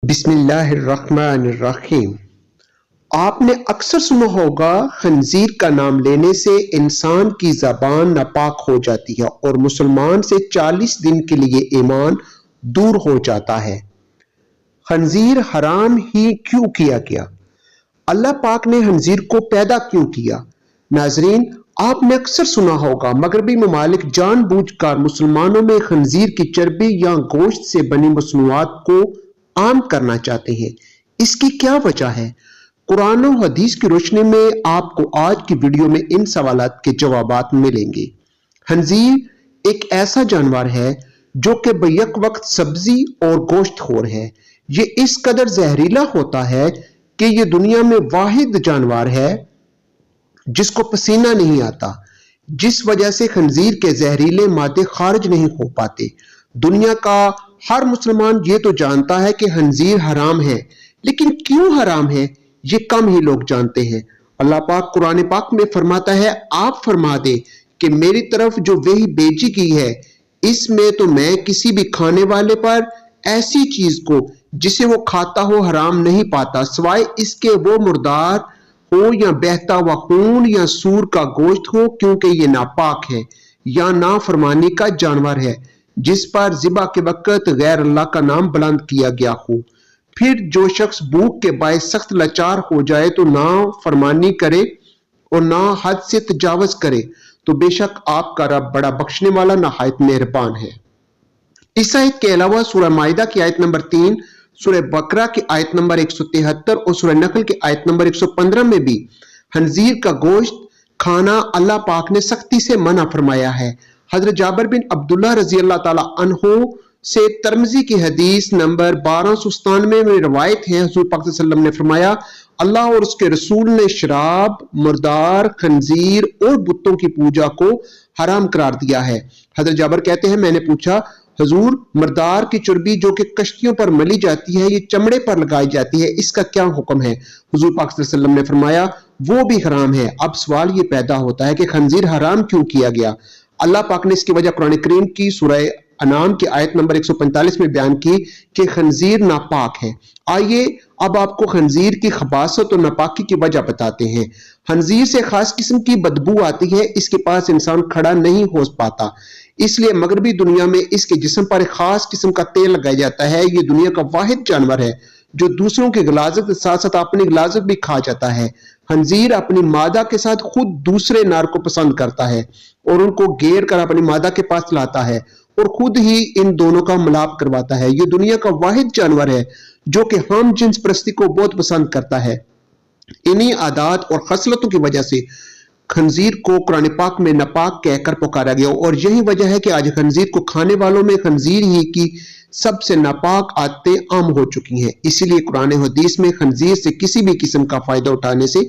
بسم اللہ الرحمن الرحیم۔ آپ نے اکثر سنا ہوگا خنزیر کا نام لینے سے انسان کی زبان ناپاک ہو جاتی ہے اور مسلمان سے 40 دن کے لیے ایمان دور ہو جاتا ہے۔ خنزیر حرام ہی کیوں کیا گیا؟ اللہ پاک نے خنزیر کو پیدا کیوں کیا؟ ناظرین، آپ نے اکثر سنا ہوگا مغربی ممالک جان بوجھ کر مسلمانوں میں خنزیر کی چربی یا گوشت سے بنی مصنوعات کو عام کرنا چاہتے ہیں۔ اس کی کیا وجہ ہے؟ قرآن و حدیث کی روشنی میں آپ کو آج کی ویڈیو میں ان سوالات کے جوابات ملیں گے۔ خنزیر ایک ایسا جانور ہے جو کہ بیک وقت سبزی اور گوشت خور ہے۔ یہ اس قدر زہریلا ہوتا ہے کہ یہ دنیا میں واحد جانور ہے جس کو پسینہ نہیں آتا، جس وجہ سے خنزیر کے زہریلے مادے خارج نہیں ہو پاتے۔ دنیا کا ہر مسلمان یہ تو جانتا ہے کہ خنزیر حرام ہے، لیکن کیوں حرام ہے یہ کم ہی لوگ جانتے ہیں۔ اللہ پاک قرآن پاک میں فرماتا ہے، آپ فرما دے کہ میری طرف جو وحی بھیجی گئی ہے اس میں تو میں کسی بھی کھانے والے پر ایسی چیز کو جسے وہ کھاتا ہو حرام نہیں پاتا، سوائے اس کے وہ مردار ہو یا بہتا ہوا خون یا سور کا گوشت ہو، کیونکہ یہ ناپاک ہے یا نافرمانی کا جانور ہے جس پر ذبح کے وقت غیر اللہ کا نام بلند کیا گیا ہو۔ پھر جو شخص بھوک کے باعث سخت لاچار ہو جائے تو نافرمانی کرے اور نہ حد سے تجاوز کرے تو بے شک آپ کا رب بڑا بخشنے والا نہایت مہربان ہے۔ اس آیت کے علاوہ سورہ مائدہ کی آیت نمبر 3، سورہ بقرہ کی آیت نمبر 173 اور سورہ نحل کی آیت نمبر 115 میں بھی خنزیر کا گوشت کھانا اللہ پاک نے سختی سے منع فرمایا ہے۔ حضرت جابر بن عبداللہ رضی اللہ تعالی عنہ سے ترمذی کی حدیث نمبر 1297 میں روایت ہے، حضور پاک صلی اللہ علیہ وسلم نے فرمایا، اللہ اور اس کے رسول نے شراب، مردار، خنزیر اور بتوں کی پوجا کو حرام قرار دیا ہے۔ حضرت جابر کہتے ہیں، میں نے پوچھا، حضور مردار کی چربی جو کہ کشتیوں پر ملی جاتی ہے، یہ چمڑے پر لگائی جاتی ہے، اس کا کیا حکم ہے؟ حضور پاک صلی اللہ علیہ وسلم نے فرمایا، وہ بھی حرام ہے۔ اب سوال یہ پیدا ہوتا ہے کہ خنزیر حرام کیوں کیا گیا؟ اللہ پاک نے اس کی وجہ قرآن کریم کی سورہ انعام کی آیت نمبر 145 میں بیان کی کہ خنزیر ناپاک ہے۔ آئیے اب آپ کو خنزیر کی خباثت اور ناپاکی کی وجہ بتاتے ہیں۔ خنزیر سے خاص قسم کی بدبو آتی ہے، اس کے پاس انسان کھڑا نہیں ہو پاتا، اس لیے مغربی دنیا میں اس کے جسم پر ایک خاص قسم کا تیل لگایا جاتا ہے۔ یہ دنیا کا واحد جانور ہے جو دوسروں کی غلاظت کے ساتھ ساتھ اپنی غلاظت بھی کھا جاتا ہے۔ خنزیر اپنی مادہ کے ساتھ خود دوسرے نر کو پسند کرتا ہے اور ان کو گھیر کر اپنی مادہ کے پاس لاتا ہے اور خود ہی ان دونوں کا ملاپ کرواتا ہے۔ یہ دنیا کا واحد جانور ہے جو کہ ہم جنس پرستی کو بہت پسند کرتا ہے۔ انہی عادات اور خصلتوں کی وجہ سے خنزیر کو قرآن پاک میں ناپاک کہہ کر پکارا گیا، اور یہی وجہ ہے کہ آج خنزیر کو کھانے والوں میں خنزیر ہی کی سب سے ناپاک عادتیں عام ہو چکی ہیں۔ اسی لیے قرآن حدیث میں خنزیر سے کسی بھی قسم کا فائدہ اٹھانے سے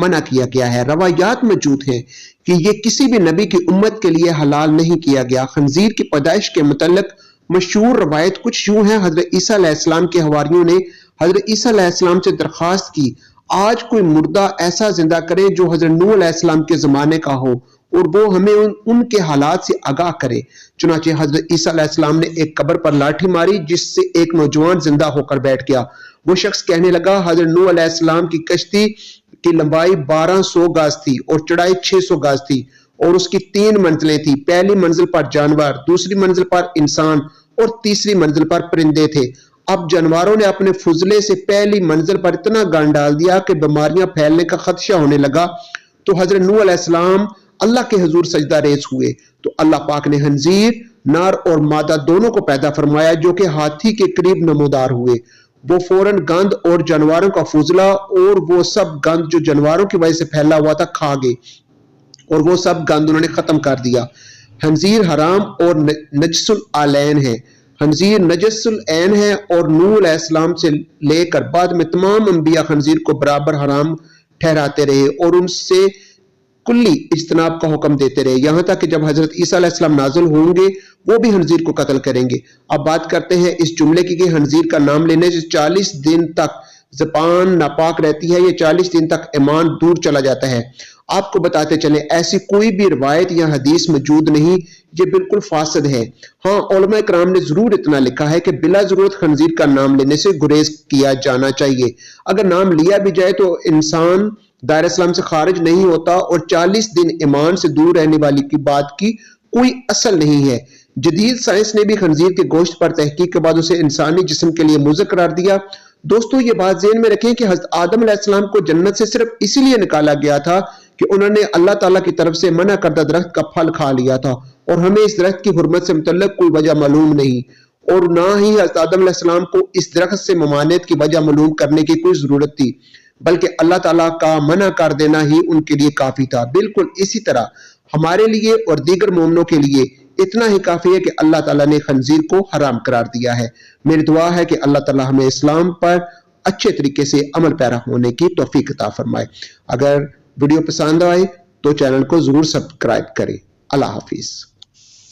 منع کیا گیا ہے۔ روایات موجود ہیں کہ یہ کسی بھی نبی کی امت کے لیے حلال نہیں کیا گیا۔ خنزیر کی پیدائش کے متعلق مشہور روایت کچھ یوں ہے، حضرت عیسیٰ علیہ السلام کے حواریوں نے حضرت عیسیٰ علیہ السلام سے درخواست کی، آج کوئی مردہ ایسا زندہ کرے جو حضرت نوح علیہ السلام کے زمانے کا ہو اور وہ ہمیں ان کے حالات سے آگاہ کرے۔ چنانچہ حضرت عیسیٰ علیہ السلام نے ایک قبر پر لاٹھی ماری جس سے ایک نوجوان زندہ ہو کر بیٹھ گیا۔ وہ شخص کہنے لگا، حضرت نوح علیہ السلام کی کشتی کی لمبائی 1200 گز تھی اور چڑھائی 600 گز تھی اور اس کی 3 منزلیں تھیں، پہلی منزل پر جانور، دوسری منزل پر انسان اور تیسری منزل پر پرندے تھے۔ اب جانوروں نے اپنے فضلے سے پہلی منزل پر اتنا گند ڈال دیا کہ بیماریاں پھیلنے کا خدشہ ہونے لگا، تو حضرت نوح علیہ السلام اللہ کے حضور سجدہ ریز ہوئے تو اللہ پاک نے خنزیر، نر اور مادہ دونوں کو پیدا فرمایا جو کہ ہاتھی کے قریب نمودار ہوئے۔ وہ فوراً گند اور جانوروں کا فضلہ اور وہ سب گند جو جانوروں کی وجہ سے پھیلا ہوا تھا کھا گئے اور وہ سب گند انہوں نے ختم کر دیا۔ خنزیر حرام اور نجس العین ہے۔ خنزیر نجس العین ہے اور نوح علیہ السلام سے لے کر بعد میں تمام انبیاء خنزیر کو برابر حرام ٹھہراتے رہے اور ان سے کلی اجتناب کا حکم دیتے رہے، یہاں تک کہ جب حضرت عیسیٰ علیہ السلام نازل ہوں گے وہ بھی خنزیر کو قتل کریں گے۔ اب بات کرتے ہیں اس جملے کی کہ خنزیر کا نام لینے سے 40 دن تک زبان ناپاک رہتی ہے، یہ 40 دن تک ایمان دور چلا جاتا ہے۔ آپ کو بتاتے چلیں ایسی کوئی بھی روایت یا حدیث موجود نہیں، یہ بالکل فاسد ہے۔ ہاں علماء کرام نے ضرور اتنا لکھا ہے کہ بلا ضرورت خنزیر کا نام لینے سے گریز کیا جانا چاہیے۔ اگر نام لیا بھی جائے تو انسان دائرہ اسلام سے خارج نہیں ہوتا، اور 40 دن ایمان سے دور رہنے والی کی بات کی کوئی اصل نہیں ہے۔ جدید سائنس نے بھی خنزیر کے گوشت پر تحقیق کے بعد اسے انسانی جسم کے لیے مضر قرار دیا۔ دوستو یہ بات ذہن میں رکھیں کہ حضرت آدم علیہ السلام کو جنت سے صرف اسی لیے نکالا گیا تھا کہ انہوں نے اللہ تعالیٰ کی طرف سے منع کردہ درخت کا پھل کھا لیا تھا، اور ہمیں اس درخت کی حرمت سے متعلق کوئی وجہ معلوم نہیں، اور نہ ہی حضرت آدم علیہ السلام کو اس درخت سے ممانعت کی وجہ معلوم کرنے کی کوئی ضرورت تھی، بلکہ اللہ تعالیٰ کا منع کر دینا ہی ان کے لیے کافی تھا۔ بالکل اسی طرح ہمارے لیے اور دیگر مومنوں کے لیے اتنا ہی کافی ہے کہ اللہ تعالیٰ نے خنزیر کو حرام قرار دیا ہے۔ میری دعا ہے کہ اللہ تعالیٰ ہمیں اسلام پر اچھے طریقے سے عمل پیرا ہونے کی توفیق عطا فرمائے۔ اگر ویڈیو پسند آئے تو چینل کو ضرور سبسکرائب کریں۔ اللہ حافظ۔